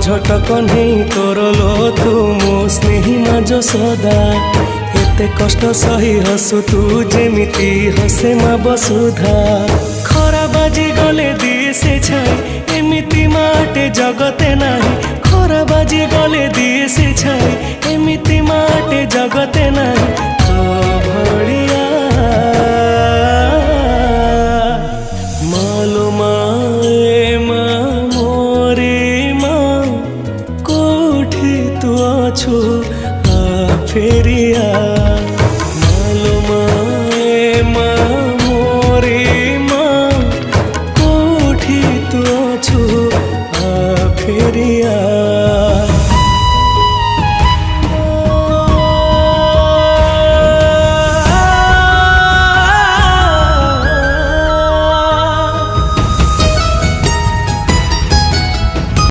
झटक नहीं तोर लो तू मो स्नेही माज सदा एते कष्ट सही हसु तू जेमिति हसे मा बसुधा खरा बाजी गले दिसे छाई एमिति माटे जगते नाही खरा बाजी गले दिसे छाई एमिति माटे जगते नाही तो भड़िया मालो माए मा मोरे मा कोठी तू अछु आ फेरिया मालो माए मा मोरे मा कोठी तू अछु आ फेरिया।